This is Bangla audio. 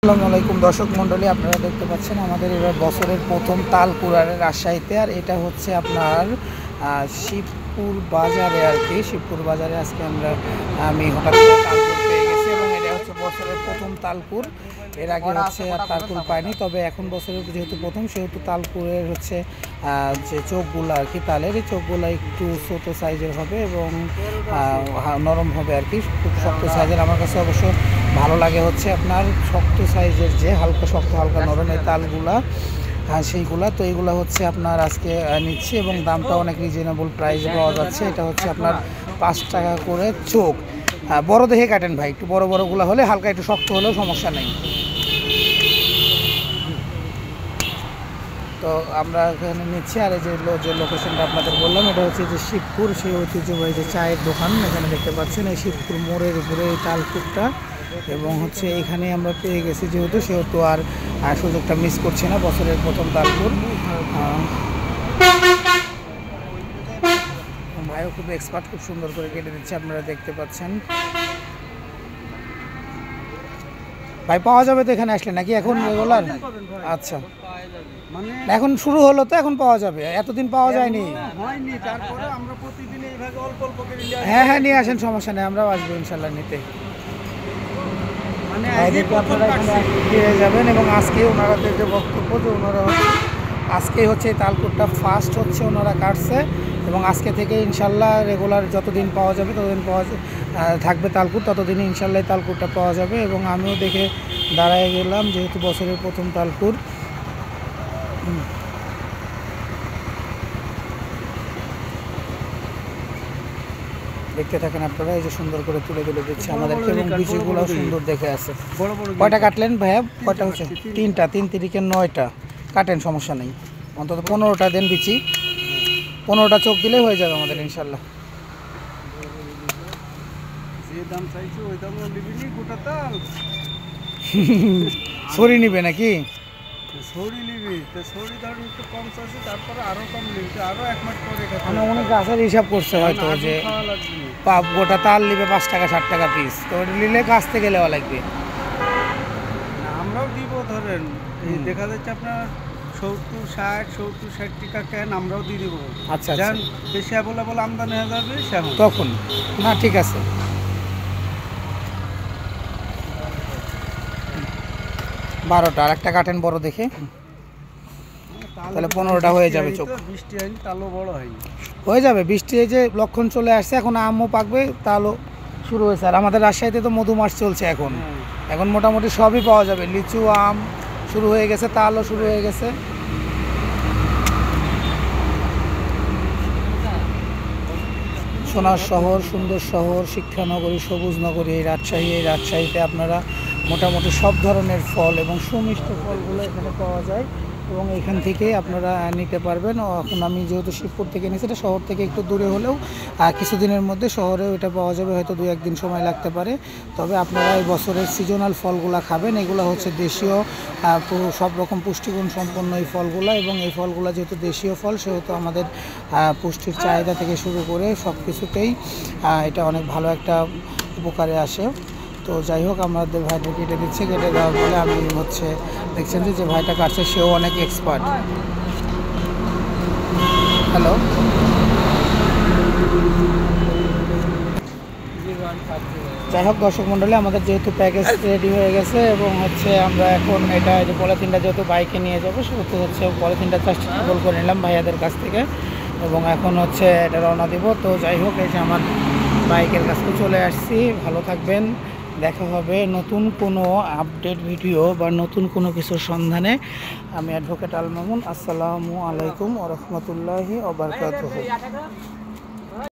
আসসালামু আলাইকুম দর্শক মণ্ডলী, আপনারা দেখতে পাচ্ছেন আমাদের এবার বছরের প্রথম তাল কুড়ারে রাজশাহীতে। আর এটা হচ্ছে আপনার শিবপুর বাজারে আর কি। শিবপুর বাজারে আজকে আমি হঠাৎ করে তালপুর পেয়ে গেছি এবং এটা হচ্ছে বছরের প্রথম তালপুর। এর আগে হচ্ছে আর তালপুর পাইনি, তবে এখন বছরের যেহেতু প্রথম সেহেতু তালপুরের হচ্ছে যে চোখগুলো আর কি, তালের এই চোখগুলো একটু ছোটো সাইজের হবে এবং নরম হবে আর কি, খুব শক্ত সাইজের। আমার কাছে অবশ্য ভালো লাগে হচ্ছে আপনার শক্ত সাইজের যে হালকা শক্ত হালকা নরম এই তালগুলা, সেইগুলা। তো এইগুলো হচ্ছে আপনার আজকে নিচ্ছি এবং দামটা অনেক রিজনেবল প্রাইসে পাওয়া যাচ্ছে। এটা হচ্ছে আপনার 5 টাকা করে চোখ। বড় দেখে কাটেন ভাই, একটু বড় বড়গুলো হলে, হালকা একটু শক্ত হলেও সমস্যা নেই। তো আমরা এখানে নিচ্ছি। আর এই যে লোকেশনটা আপনাদের বললাম, এটা হচ্ছে যে শিবপুর, সেই ঐতিহ্যবাহী যে চায়ের দোকান এখানে দেখতে পাচ্ছেন, এই শিবপুর মোড়ের উপরে এই তালপুরটা। এবং হচ্ছে এখানে আমরা পেয়ে গেছি যেহেতু, সেহেতু আর সুযোগটা মিস করছি না। বছরের প্রথম তালপুর, ভাইও খুব এক্সপার্ট, খুব সুন্দর করে কেটে দিচ্ছে, আপনারা দেখতে পাচ্ছেন। ভাই পাওয়া যাবে তো এখানে আসলে নাকি এখন রেগুলার? আচ্ছা, এখন শুরু হলো তো এখন পাওয়া যাবে, এতদিন পাওয়া যায়নি। হ্যাঁ হ্যাঁ, নিয়ে আসেন, সমস্যা নেই, আমরাও আসবো ইনশাল্লাহ নিতে। আপনারা এখানে ফিরে যাবেন এবং আজকে ওনারাদের যে বক্তব্য, যে ওনারা আজকেই হচ্ছে এই তালপুরটা ফার্স্ট হচ্ছে ওনারা কাটছে এবং আজকে থেকে ইনশাল্লাহ রেগুলার যতদিন পাওয়া যাবে ততদিন থাকবে তালপুর, ততদিনই ইনশাল্লাহ এই তালপুরটা পাওয়া যাবে। এবং আমিও দেখে দাঁড়ায় গেলাম, যেহেতু বছরের প্রথম তালপুর। দেখতে থাকেন আপনারা, এই যে সুন্দর করে তুলে দিচ্ছে আমাদেরকে এবং বিচিগুলো সুন্দর দেখে আছে। কয়টা কাটলেন ভাইয়া? কয়টা হচ্ছে? 3টা, 3 তিরিকে 9টা কাটেন, সমস্যা নেই। অন্তত 15টা দেন বিচি, 15টা চোখ দিলেই হয়ে যাবে আমাদের ইনশাল্লাহ। ছড়ি নিবে নাকি? অনেক গাছের হিসাব করছে হয়তো, যে গোটা তাল নিবে 5 টাকা 60 টাকা পিস, তো ওটা নিলে গাছ থেকে নেওয়া লাগবে। আমরাও দিব, ধরেন দেখা যাচ্ছে আপনার 70-60 টাকা কেন, আমরাও দিয়ে দিব। আচ্ছা, বেশি অ্যাভেলেবল আমদানি হয়ে যাবে তখন না, ঠিক আছে। 12টা, আর একটা কাটেন বড় দেখে, তাহলে 15টা হয়ে যাবে চোখ। বৃষ্টি হয়নি, তালও বড় হয়নি, হয়ে যাবে। বৃষ্টি এই যে লক্ষণ চলে আসছে, এখন আমও পাকবে, তালও শুরু হয়েছে। আর আমাদের রাজশাহীতে তো মধু মাস চলছে এখন, এখন মোটামুটি সবই পাওয়া যাবে। লিচু, আম শুরু হয়ে গেছে, তালও শুরু হয়ে গেছে। সোনার শহর, সুন্দর শহর, শিক্ষানগরী, সবুজ নগরী এই রাজশাহীতে আপনারা মোটামুটি সব ধরনের ফল এবং সুমিষ্ট ফলগুলো এখানে পাওয়া যায় এবং এখান থেকে আপনারা নিতে পারবেন। এখন আমি যেহেতু শিবপুর থেকে নিয়েছি, এটা শহর থেকে একটু দূরে হলেও কিছুদিনের মধ্যে শহরেও এটা পাওয়া যাবে, হয়তো 2-1 দিন সময় লাগতে পারে। তবে আপনারা এই বছরের সিজনাল ফলগুলো খাবেন, এগুলো হচ্ছে দেশীয়, সব রকম পুষ্টিগুণ সম্পন্ন এই ফলগুলো। এবং এই ফলগুলো যেহেতু দেশীয় ফল, সেহেতু আমাদের পুষ্টির চাহিদা থেকে শুরু করে সব কিছুতেই এটা অনেক ভালো একটা উপকারে আসে। তো যাই হোক, আমাদের ভাইটা কেটে দিচ্ছে, কেটে দেওয়ার ফলে আমি হচ্ছে দেখছেন যে ভাইটা কাটছে সেও অনেক এক্সপার্ট। হ্যালো, যাই হোক দর্শক মণ্ডলী, আমাদের যেহেতু প্যাকেজ রেডি হয়ে গেছে এবং হচ্ছে আমরা এখন এটা যে পলিথিনটা যেহেতু বাইকে নিয়ে যাবো, সেহেতু হচ্ছে পলিথিনটা জাস্ট রোল করে নিলাম ভাইয়াদের কাছ থেকে এবং এখন হচ্ছে এটা রওনা দিব। তো যাই হোক, এই যে আমার বাইকের কাছে চলে আসছি। ভালো থাকবেন, দেখা হবে নতুন কোনো আপডেট ভিডিও বা নতুন কোনো কিছুর সন্ধানে। আমি অ্যাডভোকেট আল মামুন। আসসালামু আলাইকুম ওয়া রাহমাতুল্লাহি ওয়া বারাকাতুহু।